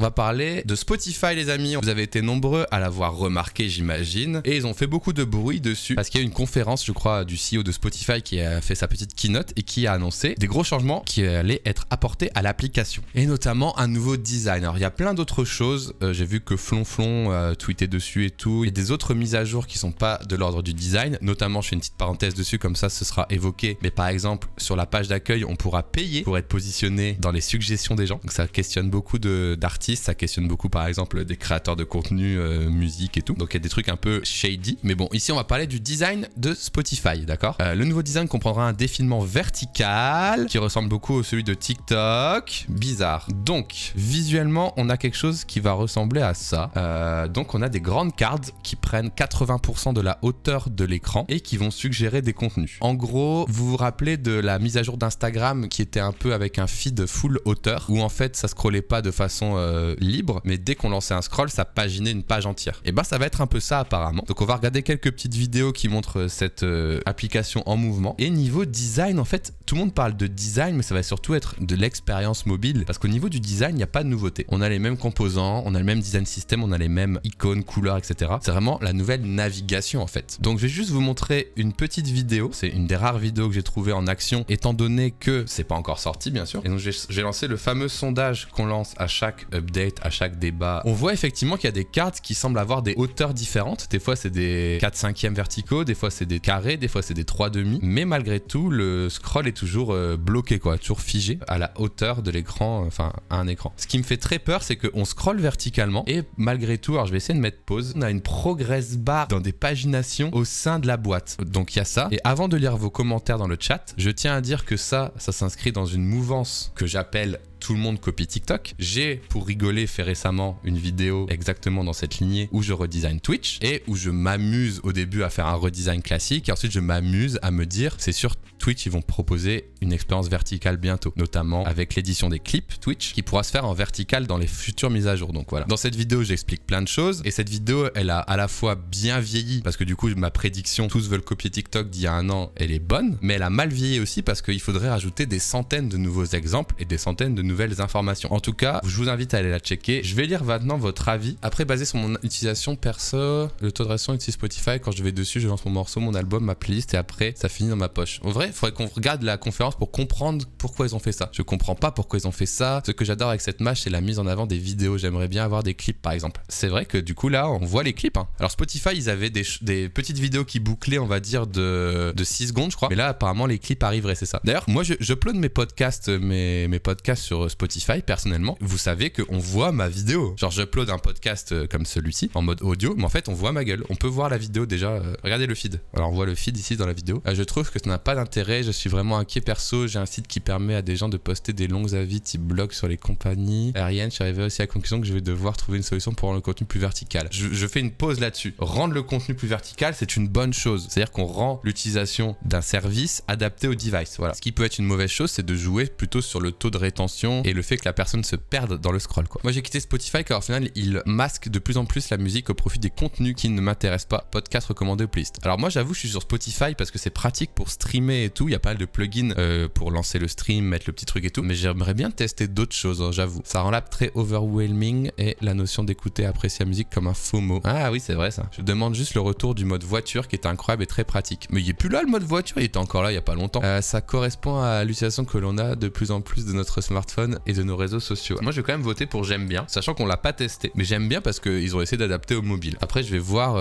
on va parler de Spotify les amis. Vous avez été nombreux à l'avoir remarqué j'imagine. Et ils ont fait beaucoup de bruit dessus parce qu'il y a une conférence je crois du CEO de Spotify qui a fait sa petite keynote et qui a annoncé des gros changements qui allaient être apportés à l'application. Et notamment un nouveau design. Alors il y a plein d'autres choses. J'ai vu que Flonflon tweetait dessus et tout. Il y a des autres mises à jour qui sont pas de l'ordre du design. Notamment je fais une petite parenthèse dessus comme ça ce sera évoqué. Mais par exemple sur la page d'accueil on pourra payer pour être positionné dans les suggestions des gens. Donc ça questionne beaucoup d'artistes. Ça questionne beaucoup par exemple des créateurs de contenu, musique et tout. Donc il y a des trucs un peu shady. Mais bon ici on va parler du design de Spotify, d'accord. Le nouveau design comprendra un défilement vertical qui ressemble beaucoup à celui de TikTok. Bizarre. Donc visuellement on a quelque chose qui va ressembler à ça. Donc on a des grandes cards qui prennent 80% de la hauteur de l'écran et qui vont suggérer des contenus. En gros, vous vous rappelez de la mise à jour d'Instagram qui était un peu avec un feed full hauteur où en fait ça scrollait pas de façon libre, mais dès qu'on lançait un scroll, ça paginait une page entière. Et ben ça va être un peu ça apparemment. Donc on va regarder quelques petites vidéos qui montrent cette application en mouvement. Et niveau design, en fait, tout le monde parle de design, mais ça va surtout être de l'expérience mobile parce qu'au niveau du design, il n'y a pas de nouveauté. On a les mêmes composants, on a le même design system, on a les mêmes icônes, couleurs, etc. C'est vraiment la nouvelle navigation en fait. Donc je vais juste vous montrer une petite vidéo. C'est une des rares vidéos que j'ai trouvées en action, étant donné que c'est pas encore sorti bien sûr. Et donc j'ai lancé le fameux sondage qu'on lance à chaque update, à chaque débat. On voit effectivement qu'il y a des cartes qui semblent avoir des hauteurs différentes. Des fois c'est des 4/5e verticaux, des fois c'est des carrés, des fois c'est des 3/2. Mais malgré tout, le scroll est toujours bloqué quoi, toujours figé à la hauteur de l'écran, enfin à un écran. Ce qui me fait très peur, c'est qu'on scrolle verticalement et malgré tout, alors je vais essayer de mettre pause, on a une progress bar dans des paginations au sein de la boîte. Donc il y a ça. Et avant de lire vos commentaires dans le chat, je tiens à dire que ça s'inscrit dans une mouvance que j'appelle tout le monde copie TikTok. J'ai, pour rigoler, fait récemment une vidéo exactement dans cette lignée où je redesign Twitch et où je m'amuse au début à faire un redesign classique et ensuite je m'amuse à me dire, c'est sûr, Twitch, ils vont proposer une expérience verticale bientôt, notamment avec l'édition des clips Twitch qui pourra se faire en vertical dans les futures mises à jour. Donc voilà. Dans cette vidéo, j'explique plein de choses et cette vidéo, elle a à la fois bien vieilli parce que du coup, ma prédiction, tous veulent copier TikTok d'il y a un an, elle est bonne, mais elle a mal vieilli aussi parce qu'il faudrait rajouter des centaines de nouveaux exemples et des centaines de nouvelles informations. En tout cas, je vous invite à aller la checker. Je vais lire maintenant votre avis. Après, basé sur mon utilisation perso, le taux de réaction utilise Spotify. Quand je vais dessus, je lance mon morceau, mon album, ma playlist et après, ça finit dans ma poche. En vrai, il faudrait qu'on regarde la conférence pour comprendre pourquoi ils ont fait ça. Je comprends pas pourquoi ils ont fait ça. Ce que j'adore avec cette match, c'est la mise en avant des vidéos. J'aimerais bien avoir des clips, par exemple. C'est vrai que du coup, là, on voit les clips. Hein. Alors, Spotify, ils avaient des petites vidéos qui bouclaient, on va dire, de 6 secondes, je crois. Mais là, apparemment, les clips arriveraient, c'est ça. D'ailleurs, moi, j'upload mes podcasts, mes podcasts sur Spotify, personnellement. Vous savez qu'on voit ma vidéo. Genre, j'upload un podcast comme celui-ci, en mode audio, mais en fait, on voit ma gueule. On peut voir la vidéo déjà. Regardez le feed. Alors, on voit le feed ici dans la vidéo. Je trouve que ça n'a pas d'intérêt. Je suis vraiment inquiet perso. J'ai un site qui permet à des gens de poster des longs avis type blog sur les compagnies aériennes. Je suis arrivé aussi à la conclusion que je vais devoir trouver une solution pour rendre le contenu plus vertical. Je fais une pause là-dessus. Rendre le contenu plus vertical, c'est une bonne chose. C'est-à-dire qu'on rend l'utilisation d'un service adapté au device. Voilà. Ce qui peut être une mauvaise chose, c'est de jouer plutôt sur le taux de rétention et le fait que la personne se perde dans le scroll, quoi. Moi, j'ai quitté Spotify car au final, il masque de plus en plus la musique au profit des contenus qui ne m'intéressent pas. Podcast recommandé ou playlist. Alors moi, j'avoue, je suis sur Spotify parce que c'est pratique pour streamer et tout. Il y a pas mal de plugins pour lancer le stream, mettre le petit truc et tout. Mais j'aimerais bien tester d'autres choses, hein, j'avoue. Ça rend l'app très overwhelming et la notion d'écouter et apprécier la musique comme un FOMO. Ah oui, c'est vrai ça. Je demande juste le retour du mode voiture qui est incroyable et très pratique. Mais il est plus là le mode voiture, il était encore là il y a pas longtemps. Ça correspond à l'utilisation que l'on a de plus en plus de notre smartphone et de nos réseaux sociaux. Moi, je vais quand même voter pour j'aime bien, sachant qu'on l'a pas testé. Mais j'aime bien parce qu'ils ont essayé d'adapter au mobile. Après, je vais voir,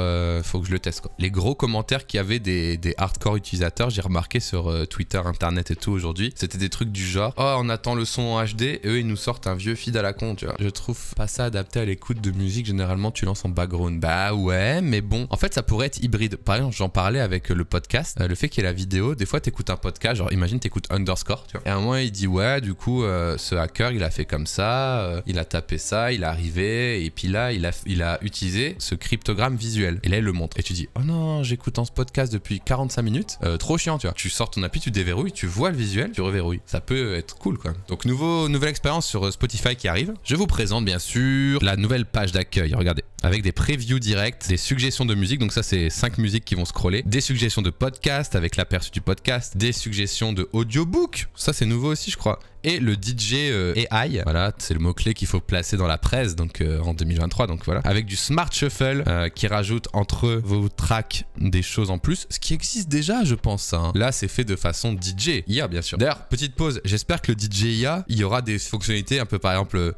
faut que je le teste, quoi. Les gros commentaires qu'il y avait des hardcore utilisateurs, j'ai remarqué sur Twitter, Internet et tout aujourd'hui, c'était des trucs du genre, oh, on attend le son en HD et eux, ils nous sortent un vieux feed à la con, tu vois. Je trouve pas ça adapté à l'écoute de musique. Généralement, tu lances en background. Bah ouais, mais bon. En fait, ça pourrait être hybride. Par exemple, j'en parlais avec le podcast, le fait qu'il y ait la vidéo. Des fois, t'écoutes un podcast, genre, imagine, t'écoutes Underscore, tu vois. Et à un moment, il dit, ouais, du coup, ce hacker, il a fait comme ça, il a tapé ça, il est arrivé, et puis là, il a utilisé ce cryptogramme visuel. Et là, il le montre. Et tu dis, oh non, j'écoute ce podcast depuis 45 minutes, trop chiant, tu vois. Tu sors ton appli, tu déverrouilles, tu vois le visuel, tu reverrouilles. Ça peut être cool, quoi. Donc, nouvelle expérience sur Spotify qui arrive. Je vous présente, bien sûr, la nouvelle page d'accueil. Regardez. avec des previews directs, des suggestions de musique. Donc ça, c'est 5 musiques qui vont scroller. Des suggestions de podcast avec l'aperçu du podcast. Des suggestions de audiobook. Ça, c'est nouveau aussi, je crois. Et le DJ AI, voilà, c'est le mot-clé qu'il faut placer dans la presse donc en 2023, donc voilà, avec du Smart Shuffle qui rajoute entre vos tracks des choses en plus, ce qui existe déjà, je pense. Hein. Là, c'est fait de façon DJ, IA bien sûr. D'ailleurs, petite pause, j'espère que le DJ IA, il y aura des fonctionnalités un peu par exemple...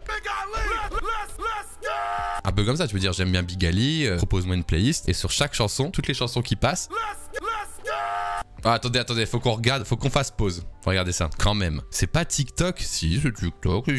un peu comme ça, tu peux dire j'aime bien Big Ali, propose-moi une playlist, et sur chaque chanson, toutes les chansons qui passent... Ah, attendez, faut qu'on regarde, faut qu'on fasse pause. Regardez ça, quand même. C'est pas TikTok, si, c'est TikTok.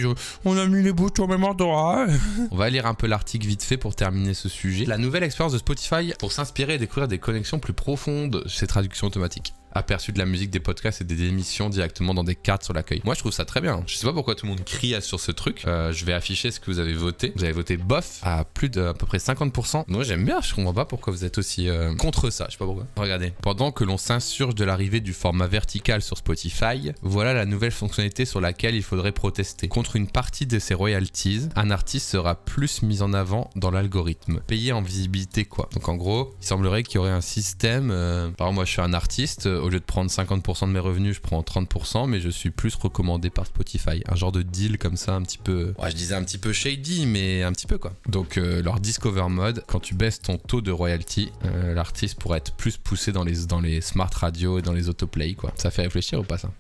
On a mis les boutons au même endroit. On va lire un peu l'article vite fait pour terminer ce sujet. La nouvelle expérience de Spotify pour s'inspirer et découvrir des connexions plus profondes chez Traduction Automatique. Aperçu de la musique, des podcasts et des émissions directement dans des cartes sur l'accueil. Moi, je trouve ça très bien. Je sais pas pourquoi tout le monde crie sur ce truc. Je vais afficher ce que vous avez voté. Vous avez voté bof à plus de à peu près 50%. Moi, j'aime bien. Je comprends pas pourquoi vous êtes aussi contre ça. Je sais pas pourquoi. Regardez. Pendant que l'on s'insurge de l'arrivée du format vertical sur Spotify, voilà la nouvelle fonctionnalité sur laquelle il faudrait protester. Contre une partie de ses royalties, un artiste sera plus mis en avant dans l'algorithme. Payé en visibilité, quoi. Donc, en gros, il semblerait qu'il y aurait un système. Par exemple, moi, je suis un artiste. Au lieu de prendre 50% de mes revenus, je prends 30%, mais je suis plus recommandé par Spotify. Un genre de deal comme ça, un petit peu... Ouais, je disais un petit peu shady, mais un petit peu, quoi. Donc, leur Discover Mode, quand tu baisses ton taux de royalty, l'artiste pourrait être plus poussé dans les smart radios et dans les autoplay, quoi. Ça fait réfléchir ou pas, ça?